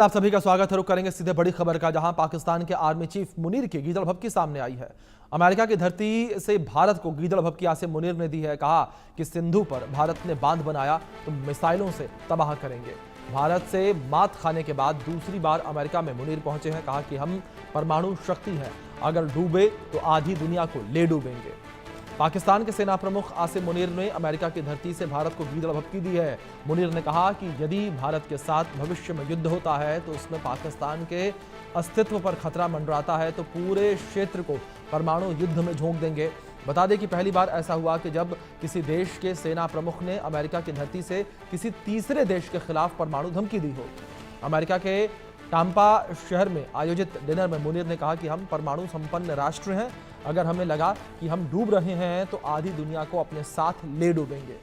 आप सभी का स्वागत है। रुक करेंगे सीधे बड़ी खबर का, जहां पाकिस्तान के आर्मी चीफ मुनीर की गीदड़ भभकी सामने आई है। अमेरिका की धरती से भारत को गीदड़ भभकी आसिम मुनीर ने दी है। कहा कि सिंधु पर भारत ने बांध बनाया तो मिसाइलों से तबाह करेंगे। भारत से मात खाने के बाद दूसरी बार अमेरिका में मुनीर पहुंचे हैं। कहा कि हम परमाणु शक्ति हैं, अगर डूबे तो आधी दुनिया को ले डूबेंगे। पाकिस्तान के सेना प्रमुख आसिम मुनीर ने अमेरिका की धरती से भारत को गीदड़ भभकी दी है। मुनीर ने कहा कि यदि भारत के साथ भविष्य में युद्ध होता है तो उसमें पाकिस्तान के अस्तित्व पर खतरा मंडराता है तो पूरे क्षेत्र को परमाणु युद्ध में झोंक देंगे। बता दें कि पहली बार ऐसा हुआ कि जब किसी देश के सेना प्रमुख ने अमेरिका की धरती से किसी तीसरे देश के खिलाफ परमाणु धमकी दी हो। अमेरिका के टाम्पा शहर में आयोजित डिनर में मुनीर ने कहा कि हम परमाणु संपन्न राष्ट्र हैं, अगर हमें लगा कि हम डूब रहे हैं तो आधी दुनिया को अपने साथ ले डूबेंगे।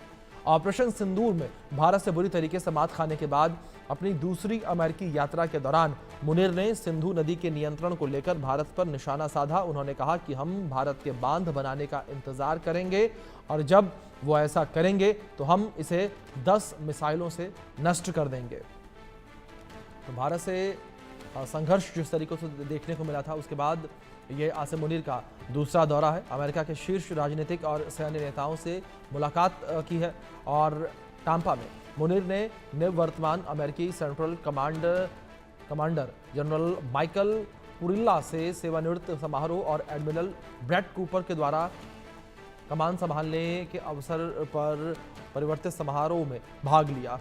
ऑपरेशन सिंदूर में भारत से बुरी तरीके से मात खाने के बाद अपनी दूसरी अमेरिकी यात्रा के दौरान मुनीर ने सिंधु नदी के नियंत्रण को लेकर भारत पर निशाना साधा। उन्होंने कहा कि हम भारत के बांध बनाने का इंतजार करेंगे और जब वो ऐसा करेंगे तो हम इसे 10 मिसाइलों से नष्ट कर देंगे। तो भारत से संघर्ष जिस तरीके से देखने को मिला था, उसके बाद ये आसिम मुनीर का दूसरा दौरा है। अमेरिका के शीर्ष राजनीतिक और सैन्य नेताओं से मुलाकात की है और टाम्पा में मुनीर ने निवर्तमान अमेरिकी सेंट्रल कमांडर जनरल माइकल पुरिल्ला से सेवानिवृत्त समारोह और एडमिरल ब्रैड कूपर के द्वारा कमान संभालने के अवसर पर परिवर्तित समारोह में भाग लिया।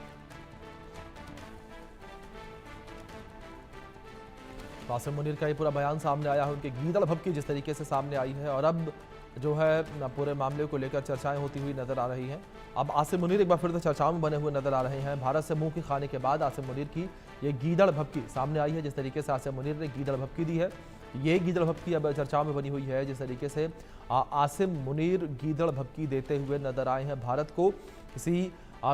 आसिम मुनीर का ये पूरा बयान सामने आया है, उनकी गीदड़ भभकी जिस तरीके से सामने आई है और अब जो है पूरे मामले को लेकर चर्चाएं होती हुई नजर आ रही हैं। अब आसिम मुनीर एक बार फिर से चर्चाओं में बने हुए नजर आ रहे हैं। भारत से मुंह की खाने के बाद आसिम मुनीर की ये गीदड़ भभकी सामने आई है। जिस तरीके से आसिम मुनीर ने गीदड़ भभकी दी है, ये गीदड़ भभकी अब चर्चाओं में बनी हुई है। जिस तरीके से आसिम मुनीर गीदड़ भभकी देते हुए नजर आए हैं, भारत को किसी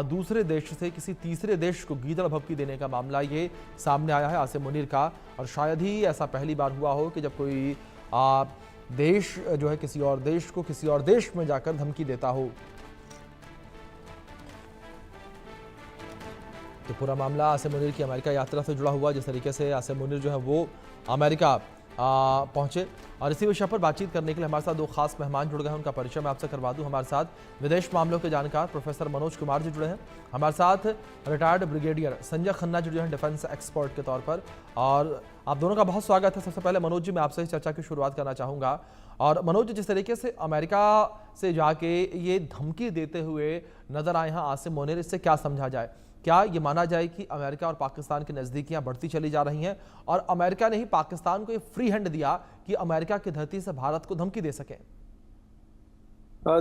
दूसरे देश से किसी तीसरे देश को गीदड़ भभकी देने का मामला ये सामने आया है आसिम मुनीर का। और शायद ही ऐसा पहली बार हुआ हो कि जब कोई देश जो है किसी और देश को किसी और देश में जाकर धमकी देता हो। तो पूरा मामला आसिम मुनीर की अमेरिका यात्रा से जुड़ा हुआ। जिस तरीके से आसिम मुनीर जो है वो अमेरिका पहुंचे और इसी विषय पर बातचीत करने के लिए हमारे साथ दो खास मेहमान जुड़ गए हैं। उनका परिचय मैं आपसे करवा दूं। हमारे साथ विदेश मामलों के जानकार प्रोफेसर मनोज कुमार जी जुड़े हैं। हमारे साथ रिटायर्ड ब्रिगेडियर संजय खन्ना जुड़े हैं डिफेंस एक्सपर्ट के तौर पर। और आप दोनों का बहुत स्वागत है। सबसे पहले मनोज जी, मैं आपसे चर्चा की शुरुआत करना चाहूँगा। और मनोज जी, जिस तरीके से अमेरिका से जाके ये धमकी देते हुए नजर आए हैं आसिम मुनीर, इससे क्या समझा जाए? क्या ये माना जाए कि अमेरिका और पाकिस्तान की नज़दीकियां बढ़ती चली जा रही हैं और अमेरिका ने ही पाकिस्तान को ये फ्री हैंड दिया कि अमेरिका की धरती से भारत को धमकी दे सके?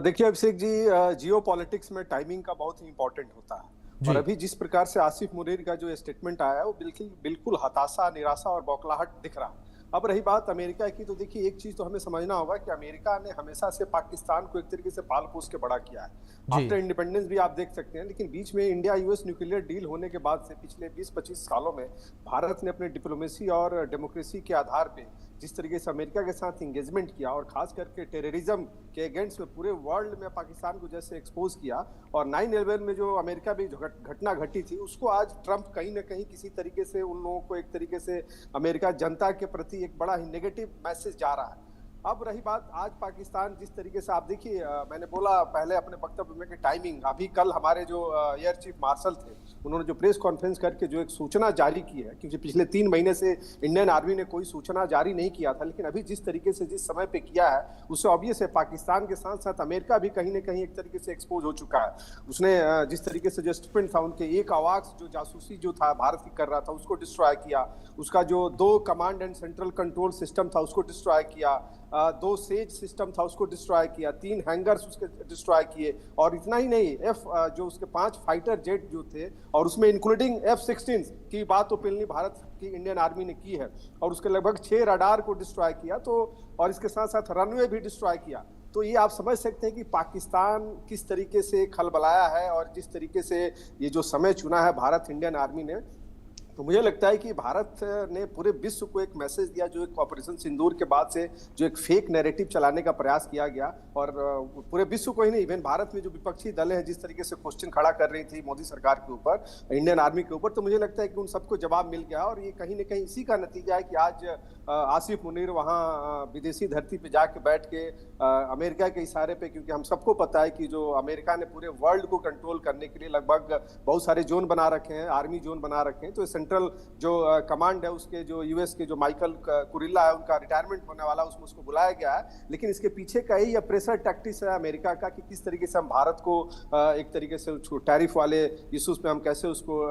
देखिए अभिषेक जी, जियो पॉलिटिक्स में टाइमिंग का बहुत ही इंपॉर्टेंट होता है। और अभी जिस प्रकार से आसिफ मुनीर का जो स्टेटमेंट आया है वो बिल्कुल हताशा, निराशा और बौखलाहट दिख रहा है। अब रही बात अमेरिका की, तो देखिए एक चीज तो हमें समझना होगा कि अमेरिका ने हमेशा से पाकिस्तान को एक तरीके से पाल पोस के बड़ा किया है। आफ्टर इंडिपेंडेंस भी आप देख सकते हैं, लेकिन बीच में इंडिया यूएस न्यूक्लियर डील होने के बाद से पिछले 20-25 सालों में भारत ने अपने डिप्लोमेसी और डेमोक्रेसी के आधार पे जिस तरीके से अमेरिका के साथ इंगेजमेंट किया और खास करके टेररिज्म के अगेंस्ट में पूरे वर्ल्ड में पाकिस्तान को जैसे एक्सपोज किया, और 9/11 में जो अमेरिका भी घटना घटी थी उसको आज ट्रंप कहीं ना कहीं किसी तरीके से उन लोगों को एक तरीके से अमेरिका जनता के प्रति एक बड़ा ही नेगेटिव मैसेज जा रहा है। अब रही बात आज पाकिस्तान जिस तरीके से, आप देखिए मैंने बोला पहले अपने वक्तव्य में कि टाइमिंग, अभी कल हमारे जो एयर चीफ मार्शल थे उन्होंने जो प्रेस कॉन्फ्रेंस करके जो एक सूचना जारी की है, क्योंकि पिछले 3 महीने से इंडियन आर्मी ने कोई सूचना जारी नहीं किया था, लेकिन अभी जिस तरीके से जिस समय पे किया है उससे ऑब्वियस है पाकिस्तान के साथ साथ अमेरिका भी कहीं ना कहीं एक तरीके से एक्सपोज हो चुका है। उसने जिस तरीके से जो स्टेटमेंट था, उनके एक आवाज जो जासूसी जो था भारत की कर रहा था उसको डिस्ट्रॉय किया, उसका जो 2 command and central control system था उसको डिस्ट्रॉय किया, 2 सेज सिस्टम था उसको डिस्ट्रॉय किया, 3 हैंगर्स उसके डिस्ट्रॉय किए, और इतना ही नहीं जो उसके 5 फाइटर जेट जो थे और उसमें इंक्लूडिंग F-16 की बात तो पहले भारत की इंडियन आर्मी ने की है, और उसके लगभग 6 रडार को डिस्ट्रॉय किया, तो और इसके साथ साथ रनवे भी डिस्ट्रॉय किया। तो ये आप समझ सकते हैं कि पाकिस्तान किस तरीके से खलबलाया है और जिस तरीके से ये जो समय चुना है भारत इंडियन आर्मी ने, तो मुझे लगता है कि भारत ने पूरे विश्व को एक मैसेज दिया, जो एक ऑपरेशन सिंदूर के बाद से जो एक फेक नैरेटिव चलाने का प्रयास किया गया, और पूरे विश्व को ही नहीं, इवन भारत में जो विपक्षी दल हैं जिस तरीके से क्वेश्चन खड़ा कर रही थी मोदी सरकार के ऊपर, इंडियन आर्मी के ऊपर, तो मुझे लगता है कि उन सबको जवाब मिल गया। और ये कहीं ना कहीं इसी का नतीजा है कि आज आसिफ मुनीर वहाँ विदेशी धरती पे जाके बैठ के अमेरिका के इशारे पे, क्योंकि हम सबको पता है कि जो अमेरिका ने पूरे वर्ल्ड को कंट्रोल करने के लिए लगभग बहुत सारे जोन बना रखे हैं, आर्मी जोन बना रखे हैं, तो सेंट्रल जो कमांड है उसके, जो यूएस के जो माइकल कुरिल्ला है, उनका रिटायरमेंट होने वाला, उसमें उसको बुलाया गया है। लेकिन इसके पीछे का यही प्रेशर टैक्टिक्स है अमेरिका का, कि किस तरीके से हम भारत को एक तरीके से टैरिफ वाले इश्यूज पे हम कैसे उसको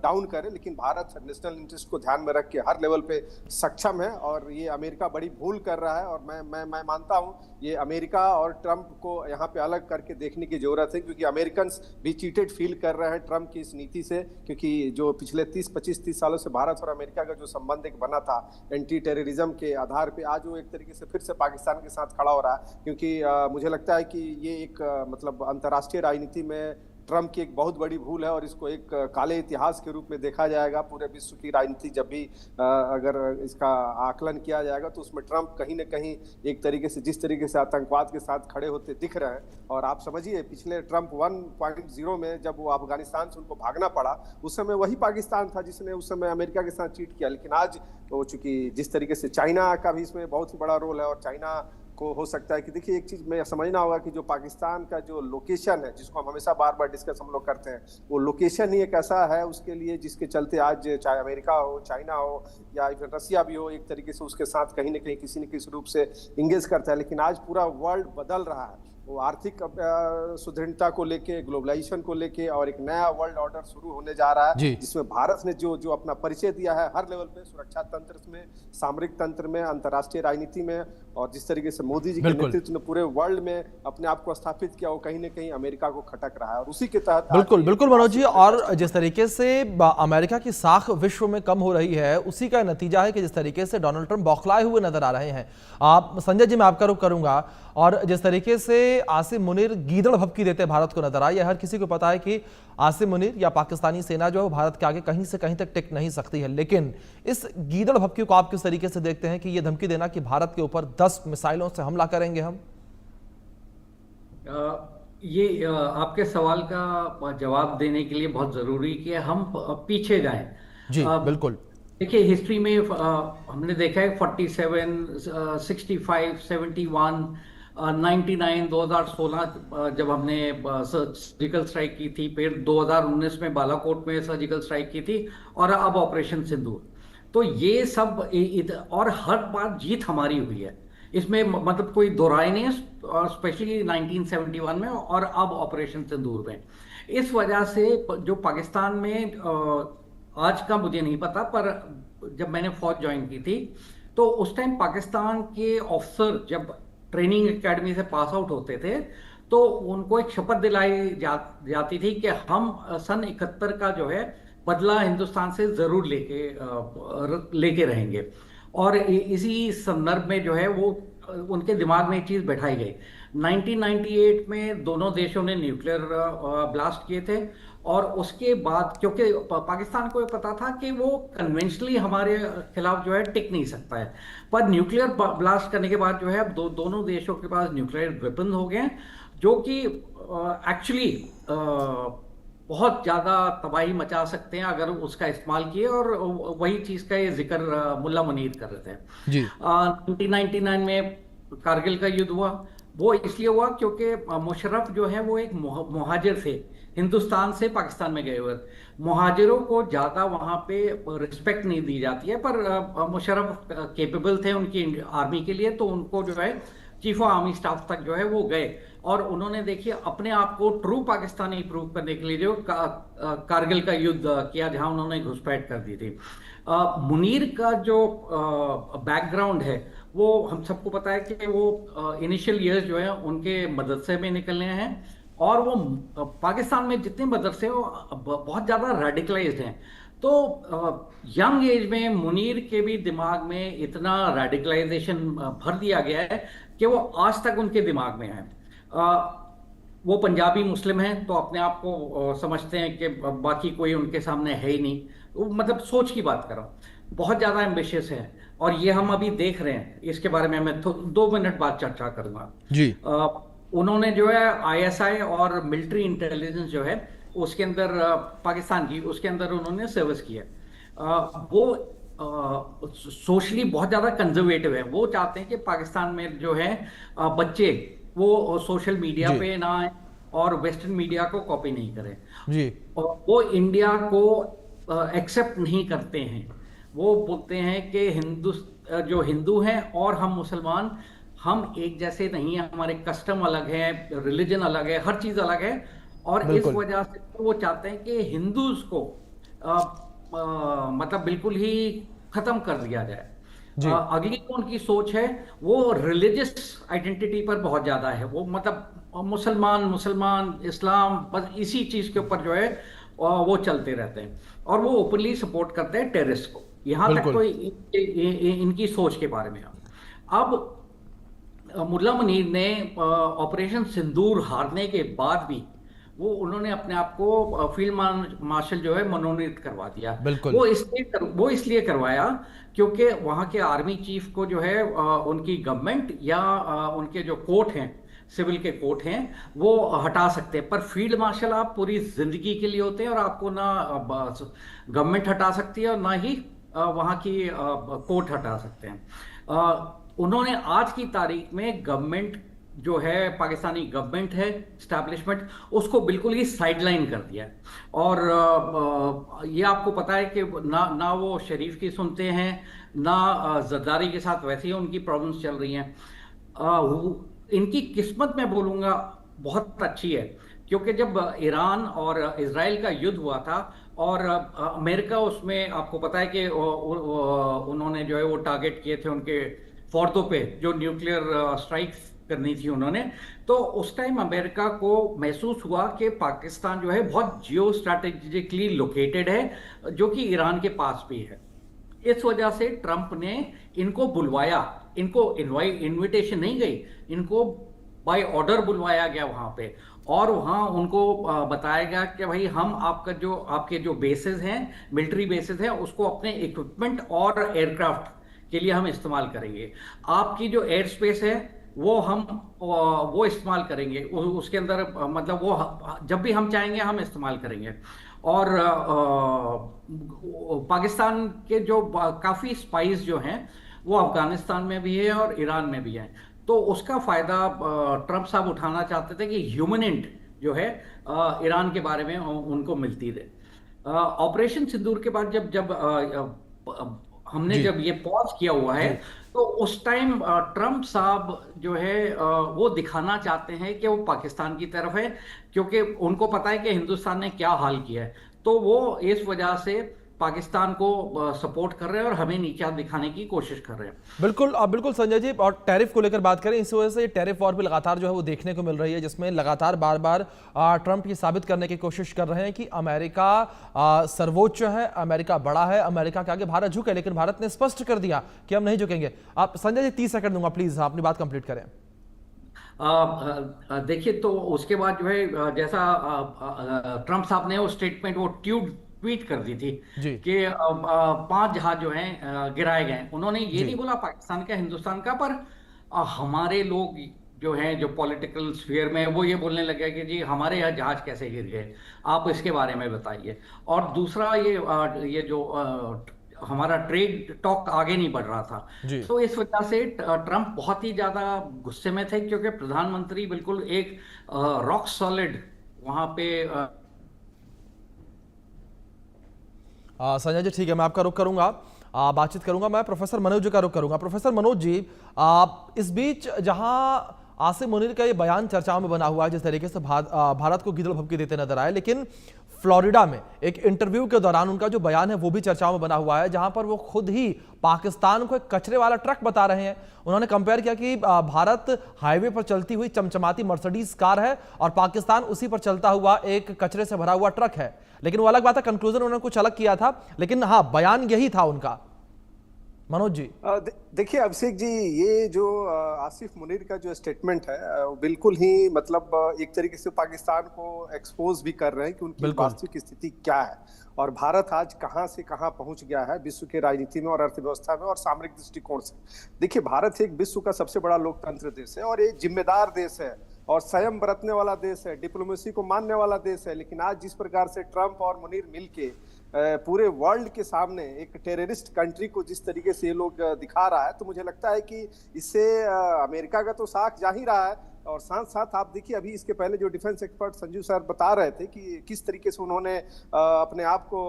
डाउन करें। लेकिन भारत नेशनल इंटरेस्ट को ध्यान में रख के हर लेवल पे सक्षम है, और ये अमेरिका बड़ी भूल कर रहा है। और मैं मानता हूं ये अमेरिका और ट्रंप को यहाँ पे अलग करके देखने की जरूरत है, क्योंकि अमेरिकन भी चीटेड फील कर रहे हैं ट्रंप की इस नीति से। क्योंकि जो पिछले 25-30 सालों से भारत और अमेरिका का जो संबंध एक बना था एंटी टेररिज्म के आधार पे, आज वो एक तरीके से फिर से पाकिस्तान के साथ खड़ा हो रहा है। क्योंकि मुझे लगता है कि ये एक मतलब अंतर्राष्ट्रीय राजनीति में ट्रंप की एक बहुत बड़ी भूल है, और इसको एक काले इतिहास के रूप में देखा जाएगा। पूरे विश्व की राजनीति जब भी अगर इसका आकलन किया जाएगा, तो उसमें ट्रंप कहीं ना कहीं एक तरीके से, जिस तरीके से आतंकवाद के साथ खड़े होते दिख रहे हैं। और आप समझिए, पिछले ट्रंप 1.0 में जब वो अफगानिस्तान से उनको भागना पड़ा, उस समय वही पाकिस्तान था जिसने उस समय अमेरिका के साथ चीट किया। लेकिन आज तो चूंकि जिस तरीके से चाइना का भी इसमें बहुत ही बड़ा रोल है, और चाइना को हो सकता है कि, देखिए एक चीज में समझना होगा कि जो पाकिस्तान का जो लोकेशन है, जिसको हम हमेशा बार बार डिस्कस हम लोग करते हैं, वो लोकेशन ही एक ऐसा है उसके लिए, जिसके चलते आज चाहे अमेरिका हो, चाइना हो, या फिर रसिया भी हो, एक तरीके से उसके साथ कहीं ना कहीं किसी न किसी रूप से इंगेज करता है। लेकिन आज पूरा वर्ल्ड बदल रहा है, वो आर्थिक सुदृढ़ता को लेके, ग्लोबलाइजेशन को लेके, और एक नया वर्ल्ड ऑर्डर शुरू होने जा रहा है, जिसमें भारत ने जो जो अपना परिचय दिया है हर लेवल पे, सुरक्षा तंत्र में, सामरिक तंत्र में, अंतर्राष्ट्रीय राजनीति में, और जिस तरीके से मोदी जी के नेतृत्व में पूरे वर्ल्ड में अपने आप को स्थापित किया, वो कहीं ना कहीं अमेरिका को खटक रहा है। और उसी के तहत बिल्कुल बिल्कुल मनोज जी, और जिस तरीके से अमेरिका की साख विश्व में कम हो रही है, उसी का नतीजा है कि जिस तरीके से डोनाल्ड ट्रंप बौखलाए हुए नजर आ रहे हैं। आप संजय जी, मैं आपका रुख करूंगा। और जिस तरीके से आसिम मुनीर गीदड़ भभकी देते भारत को नजर आई है, हर किसी को पता है कि आसिम मुनीर या पाकिस्तानी सेना जो है भारत के आगे कहीं से कहीं तक टिक नहीं सकती है। लेकिन इस गीदड़ भभकी को आप किस तरीके से देखते हैं कि यह धमकी देना कि भारत के ऊपर 10 मिसाइलों से हमला करेंगे हम? ये आपके सवाल का जवाब देने के लिए बहुत जरूरी कि हम पीछे जाएं। जी बिल्कुल। देखिए, हिस्ट्री में हमने देखा है 47, 65, 71, 99, 2016 जब हमने सर्जिकल स्ट्राइक की थी, फिर 2019 में बालाकोट में सर्जिकल स्ट्राइक की थी, और अब ऑपरेशन सिंदूर। तो ये सब और हर बार जीत हमारी हुई है, इसमें मतलब कोई दो राय नहीं है, स्पेशली 1971 में और अब ऑपरेशन सिंदूर में। इस वजह से जो पाकिस्तान में आज का मुझे नहीं पता, पर जब मैंने फौज ज्वाइन की थी तो उस टाइम पाकिस्तान के ऑफिसर जब ट्रेनिंग एकेडमी से पास आउट होते थे, तो उनको एक शपथ दिलाई जाती थी कि हम सन 71 का जो है बदला हिंदुस्तान से जरूर लेके रहेंगे। और इसी संदर्भ में जो है वो उनके दिमाग में एक चीज बैठाई गई। 1998 में दोनों देशों ने न्यूक्लियर ब्लास्ट किए थे, और उसके बाद क्योंकि पाकिस्तान को पता था कि वो कन्वेंशनली हमारे खिलाफ जो है टिक नहीं सकता है, पर न्यूक्लियर ब्लास्ट करने के बाद जो है अब दोनों देशों के पास न्यूक्लियर वेपन हो गए, जो कि एक्चुअली बहुत ज्यादा तबाही मचा सकते हैं अगर उसका इस्तेमाल किए। और वही चीज का ये जिक्र मुल्ला मुनीर कर रहे थे जी। 1999 में कारगिल का युद्ध हुआ, वो इसलिए हुआ क्योंकि मुशर्रफ जो है वो एक मुहाजिर थे, हिंदुस्तान से पाकिस्तान में गए हुए। मुहाजिरों को ज्यादा वहां पे रिस्पेक्ट नहीं दी जाती है, पर मुशर्रफ केपेबल थे उनकी आर्मी के लिए, तो उनको जो है चीफ ऑफ आर्मी स्टाफ तक जो है वो गए, और उन्होंने देखिए अपने आप को ट्रू पाकिस्तानी प्रूव करने के लिए जो कारगिल का युद्ध किया, जहां उन्होंने घुसपैठ कर दी थी। मुनीर का जो बैकग्राउंड है वो हम सबको पता है कि वो इनिशियल ईयर्स जो है उनके मदरसे में निकलने हैं, और वो पाकिस्तान में जितने मदरसे हैं वो बहुत ज़्यादा रेडिकलाइज्ड हैं। तो यंग एज में मुनीर के भी दिमाग में इतना रेडिकलाइजेशन भर दिया गया है कि वो आज तक उनके दिमाग में है। वो पंजाबी मुस्लिम हैं, तो अपने आप को समझते हैं कि बाकी कोई उनके सामने है ही नहीं, मतलब सोच की बात कर रहा हूँ, बहुत ज्यादा एम्बिशियस है। और ये हम अभी देख रहे हैं, इसके बारे में मैं 2 मिनट बाद चर्चा करूंगा। जी। उन्होंने जो है आईएसआई और मिलिट्री इंटेलिजेंस जो है उसके अंदर पाकिस्तान की, उसके अंदर उन्होंने सर्विस की है। वो सोशली बहुत ज्यादा कंजर्वेटिव है। वो चाहते हैं कि पाकिस्तान में जो है बच्चे वो सोशल मीडिया जी। पे ना आए और वेस्टर्न मीडिया को कॉपी नहीं करें। जी। और वो इंडिया को एक्सेप्ट नहीं करते हैं। वो बोलते हैं कि जो हिंदू हैं और हम मुसलमान, हम एक जैसे नहीं है, हमारे कस्टम अलग है, रिलीजन अलग है, हर चीज अलग है। और इस बिल्कुल। वजह से वो चाहते हैं कि हिंदूज को मतलब बिल्कुल ही खत्म कर दिया जाए। जी। अगली जो उनकी सोच है वो रिलीजियस आइडेंटिटी पर बहुत ज्यादा है। वो मतलब मुसलमान मुसलमान इस्लाम, बस इसी चीज के ऊपर जो है वो चलते रहते हैं। और वो ओपनली सपोर्ट करते हैं टेररिस्ट को। यहां तक बिल्कुल। तो इनकी सोच के बारे में। अब मुल्ला मुनीर ने ऑपरेशन सिंदूर हारने के बाद भी उन्होंने अपने आप को फील्ड मार्शल जो है मनोनीत करवा दिया। बिल्कुल। वो इसलिए करवाया क्योंकि वहां के आर्मी चीफ को जो है उनकी गवर्नमेंट या उनके जो कोर्ट हैं, सिविल के कोर्ट हैं, वो हटा सकते हैं। पर फील्ड मार्शल आप पूरी जिंदगी के लिए होते हैं और आपको ना गवर्नमेंट हटा सकती है और ना ही वहां की कोर्ट हटा सकते हैं। उन्होंने आज की तारीख में गवर्नमेंट जो है, पाकिस्तानी गवर्नमेंट है, स्टैब्लिशमेंट, उसको बिल्कुल ही साइडलाइन कर दिया है। और ये आपको पता है कि ना वो शरीफ की सुनते हैं, ना जरदारी के साथ वैसे ही उनकी प्रॉब्लम्स चल रही हैं। इनकी किस्मत मैं बोलूंगा बहुत अच्छी है, क्योंकि जब ईरान और इजराइल का युद्ध हुआ था और अमेरिका उसमें, आपको पता है कि उन्होंने जो है वो टारगेट किए थे उनके फोर्दों पे, जो न्यूक्लियर स्ट्राइक्स करनी थी उन्होंने। तो उस टाइम अमेरिका को महसूस हुआ कि पाकिस्तान जो है बहुत जियो स्ट्रैटेजिकली लोकेटेड है, जो कि ईरान के पास भी है। इस वजह से ट्रंप ने इनको बुलवाया। इनको इनविटेशन नहीं गई, इनको बाय ऑर्डर बुलवाया गया वहां पे। और वहां उनको बताया गया कि भाई हम आपके जो बेसेस हैं, मिलिट्री बेसेस हैं, उसको अपने इक्विपमेंट और एयरक्राफ्ट के लिए हम इस्तेमाल करेंगे। आपकी जो एयर स्पेस है वो इस्तेमाल करेंगे। उसके अंदर मतलब वो जब भी हम चाहेंगे हम इस्तेमाल करेंगे। और पाकिस्तान के जो काफी स्पाइस जो हैं वो अफगानिस्तान में भी है और ईरान में भी है। तो उसका फायदा ट्रंप साहब उठाना चाहते थे कि ह्यूमनेंट जो है ईरान के बारे में उनको मिलती रहे। ऑपरेशन सिंदूर के बाद हमने जी। जब ये पॉज किया हुआ है, जी। तो उस टाइम ट्रंप साहब जो है वो दिखाना चाहते हैं कि वो पाकिस्तान की तरफ है, क्योंकि उनको पता है कि हिंदुस्तान ने क्या हाल किया है। तो वो इस वजह से पाकिस्तान को सपोर्ट कर रहे हैं और हमें नीचा दिखाने की कोशिश कर रहे हैं। बिल्कुल। बिल्कुल संजय जी, और टैरिफ को लेकर बात करें, इस वजह से टैरिफ वॉर भी लगातार जो है वो देखने को मिल रही है, जिसमें लगातार बार बार ट्रंप ये साबित करने की कोशिश कर रहे हैं कि अमेरिका सर्वोच्च है, अमेरिका बड़ा है, अमेरिका के आगे भारत झुके। लेकिन भारत ने स्पष्ट कर दिया कि हम नहीं झुकेंगे। आप संजय जी 30 सेकंड दूंगा, प्लीज अपनी बात कंप्लीट करें। देखिए, तो उसके बाद जो है जैसा ट्रंप साहब ने वो स्टेटमेंट, वो ट्वीट कर दी थी जी। कि 5 जहाज जो हैं गिराए गए। उन्होंने ये जी। नहीं बोला पाकिस्तान का, हिंदुस्तान का, पर हमारे लोग जो हैं, जो पॉलिटिकल स्फीयर में, वो ये बोलने लगे कि जी हमारे यहाँ जहाज कैसे गिर गए, आप इसके बारे में बताइए। और दूसरा ये जो हमारा ट्रेड टॉक आगे नहीं बढ़ रहा था। जी। तो इस वजह से ट्रंप बहुत ही ज्यादा गुस्से में थे, क्योंकि प्रधानमंत्री बिल्कुल एक रॉक सॉलिड वहां पे संजय जी ठीक है, मैं आपका रुख करूंगा, बातचीत करूंगा। मैं प्रोफेसर मनोज जी का रुख करूंगा। प्रोफेसर मनोज जी, इस बीच जहां आसिम मुनीर का ये बयान चर्चाओं में बना हुआ है, जिस तरीके से भारत को गिदड़ भभकी देते नजर आए, लेकिन फ्लोरिडा में एक इंटरव्यू के दौरान उनका जो बयान है वो भी चर्चाओं में बना हुआ है, जहां पर वो खुद ही पाकिस्तान को एक कचरे वाला ट्रक बता रहे हैं। उन्होंने कंपेयर किया कि भारत हाईवे पर चलती हुई चमचमाती मर्सिडीज कार है और पाकिस्तान उसी पर चलता हुआ एक कचरे से भरा हुआ ट्रक है। लेकिन वो अलग बात है, कंक्लूजन उन्होंने कुछ अलग किया था, लेकिन हाँ, बयान यही था उनका। मनोज जी। देखिए अभिषेक जी, ये जो आसिफ मुनीर का जो स्टेटमेंट है वो बिल्कुल ही मतलब एक तरीके से पाकिस्तान को एक्सपोज भी कर रहे हैं कि उनकी बिल्कुल। वास्तविक स्थिति क्या है और भारत आज कहां से कहां पहुंच गया है विश्व के राजनीति में और अर्थव्यवस्था में और सामरिक दृष्टिकोण से। देखिए भारत एक विश्व का सबसे बड़ा लोकतंत्र देश है और एक जिम्मेदार देश है और संयम बरतने वाला देश है, डिप्लोमेसी को मानने वाला देश है। लेकिन आज जिस प्रकार से ट्रंप और मुनीर मिलके पूरे वर्ल्ड के सामने एक टेररिस्ट कंट्री को जिस तरीके से ये लोग दिखा रहा है, तो मुझे लगता है कि इससे अमेरिका का तो साख जा ही रहा है। और साथ साथ आप देखिए अभी इसके पहले जो डिफेंस एक्सपर्ट संजू सर बता रहे थे कि किस तरीके से उन्होंने अपने आप को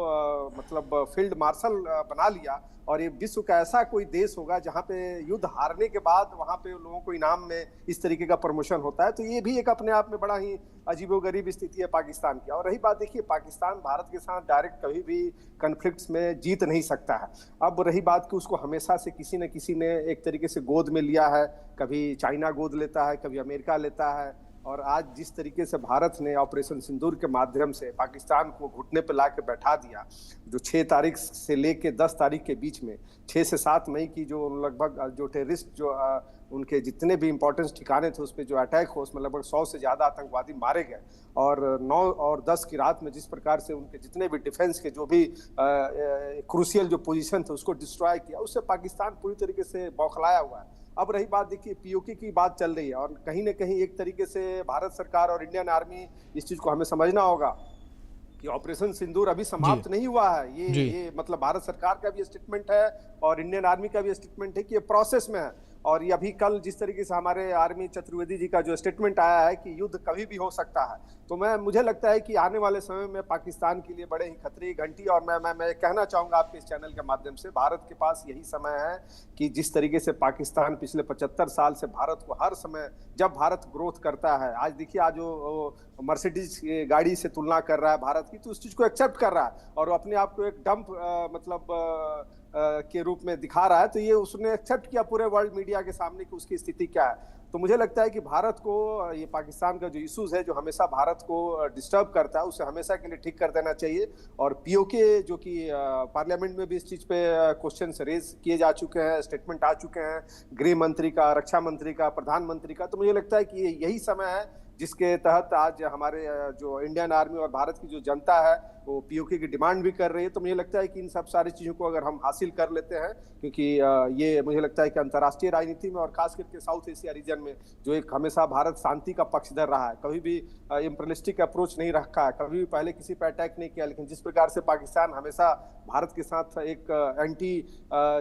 मतलब फील्ड मार्शल बना लिया और ये विश्व का ऐसा कोई देश होगा जहां पे युद्ध हारने के बाद वहां पे लोगों को इनाम में इस तरीके का प्रमोशन होता है। तो ये भी एक अपने आप में बड़ा ही अजीबोगरीब स्थिति है पाकिस्तान की। और रही बात, देखिए पाकिस्तान भारत के साथ डायरेक्ट कभी भी कन्फ्लिक्ट्स में जीत नहीं सकता है। अब रही बात कि उसको हमेशा से किसी न किसी ने एक तरीके से गोद में लिया है, कभी चाइना गोद लेता है, कभी अमेरिका लेता है। और आज जिस तरीके से भारत ने ऑपरेशन सिंदूर के माध्यम से पाकिस्तान को घुटने पर ला के बैठा दिया, जो 6 तारीख से लेके 10 तारीख के बीच में 6 से 7 मई की जो लगभग जो टेररिस्ट जो उनके जितने भी इंपॉर्टेंट ठिकाने थे उस पर जो अटैक हो उसमें लगभग 100 से ज़्यादा आतंकवादी मारे गए और 9 और 10 की रात में जिस प्रकार से उनके जितने भी डिफेंस के जो भी क्रूशियल जो पोजीशन थे उसको डिस्ट्रॉय किया, उससे पाकिस्तान पूरी तरीके से बौखलाया हुआ है। अब रही बात, देखिए पीओके की बात चल रही है और कहीं ना कहीं एक तरीके से भारत सरकार और इंडियन आर्मी इस चीज को हमें समझना होगा कि ऑपरेशन सिंदूर अभी समाप्त नहीं हुआ है। ये मतलब भारत सरकार का भी स्टेटमेंट है और इंडियन आर्मी का भी स्टेटमेंट है कि ये प्रोसेस में है। और ये अभी कल जिस तरीके से हमारे आर्मी चतुर्वेदी जी का जो स्टेटमेंट आया है कि युद्ध कभी भी हो सकता है, तो मुझे लगता है कि आने वाले समय में पाकिस्तान के लिए बड़े ही खतरे की घंटी। और मैं कहना चाहूंगा आपके इस चैनल के माध्यम से, भारत के पास यही समय है कि जिस तरीके से पाकिस्तान पिछले 75 साल से भारत को हर समय जब भारत ग्रोथ करता है, आज देखिए आज वो मर्सिडीज गाड़ी से तुलना कर रहा है भारत की, तो उस चीज को एक्सेप्ट कर रहा है और अपने आप को एक डंप के रूप में दिखा रहा है। तो ये उसने एक्सेप्ट किया पूरे वर्ल्ड मीडिया के सामने कि उसकी स्थिति क्या है। तो मुझे लगता है कि भारत को ये पाकिस्तान का जो इश्यूज है जो हमेशा भारत को डिस्टर्ब करता है, उसे हमेशा के लिए ठीक कर देना चाहिए। और पीओके जो कि पार्लियामेंट में भी इस चीज पे क्वेश्चन रेज किए जा चुके हैं, स्टेटमेंट आ चुके हैं गृह मंत्री का, रक्षा मंत्री का, प्रधानमंत्री का। तो मुझे लगता है कि यही समय है जिसके तहत आज हमारे जो इंडियन आर्मी और भारत की जो जनता है वो पीओके की डिमांड भी कर रही है। तो मुझे लगता है कि इन सब सारी चीज़ों को अगर हम हासिल कर लेते हैं, क्योंकि ये मुझे लगता है कि अंतर्राष्ट्रीय राजनीति में और खास करके साउथ एशिया रीजन में जो एक हमेशा भारत शांति का पक्षधर रहा है, कभी भी इम्परियलिस्टिक अप्रोच नहीं रखा है, कभी भी पहले किसी पर अटैक नहीं किया, लेकिन जिस प्रकार से पाकिस्तान हमेशा भारत के साथ एक एंटी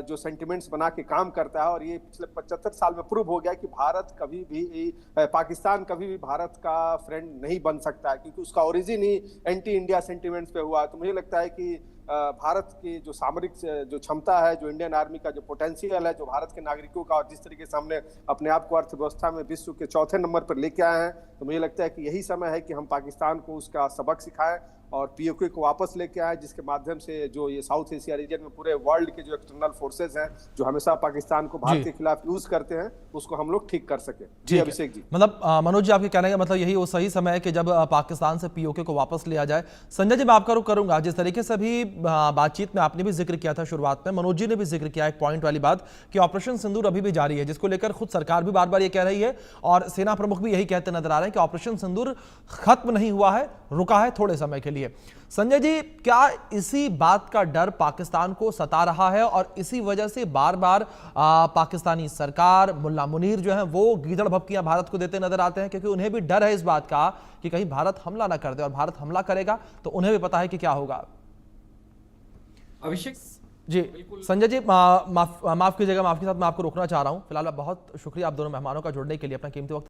जो सेंटिमेंट्स बना के काम करता है, और ये पिछले 75 साल में प्रूव हो गया कि भारत कभी भी पाकिस्तान कभी भी भारत का फ्रेंड नहीं बन सकता है, क्योंकि उसका ओरिजिन ही एंटी इंडिया सेंटिमेंट्स पे हुआ है। तो मुझे लगता है कि भारत की जो सामरिक जो क्षमता है, जो इंडियन आर्मी का जो पोटेंशियल है, जो भारत के नागरिकों का, और जिस तरीके से हमने अपने आप को अर्थव्यवस्था में विश्व के 4थे नंबर पर लेके आए हैं, तो मुझे लगता है कि यही समय है कि हम पाकिस्तान को उसका सबक सिखाएं और पीओके को वापस लेके आए, जिसके माध्यम से जो ये साउथ एशिया रीजन में पूरे वर्ल्ड के जो एक्सटर्नल फोर्सेस हैं जो हमेशा पाकिस्तान को भारत के खिलाफ यूज करते हैं, उसको हम लोग ठीक कर सके। जी अभिषेक जी, मतलब मनोज जी, आपके कहने का मतलब यही वो सही समय है कि जब पाकिस्तान से पीओके को वापस लिया जाए। संजय जी, मैं आपका रुख करूंगा। जिस तरीके से अभी बातचीत में आपने भी जिक्र किया था शुरुआत में, मनोज जी ने भी जिक्र किया एक पॉइंट वाली बात कि ऑपरेशन सिंदूर अभी भी जारी है, जिसको लेकर खुद सरकार भी बार बार ये कह रही है और सेना प्रमुख भी यही कहते नजर आ रहे हैं कि ऑपरेशन सिंदूर खत्म नहीं हुआ है, रुका है थोड़े समय के लिए। संजय जी, क्या इसी बात का डर पाकिस्तान को सता रहा है और इसी वजह से बार बार पाकिस्तानी सरकार, मुल्ला मुनीर जो है वो गीदड़ भभकियां भारत को देते नजर आते हैं, क्योंकि उन्हें भी डर है इस बात का कि कहीं भारत हमला ना कर दे, और भारत हमला करेगा तो उन्हें भी पता है कि क्या होगा। अभिषेक जी, संजय जी माफ कीजिएगा, माफ के साथ मैं आपको रोकना चाह रहा हूं। फिलहाल बहुत शुक्रिया आप दोनों मेहमानों का जुड़ने के लिए, अपना कीमती वक्त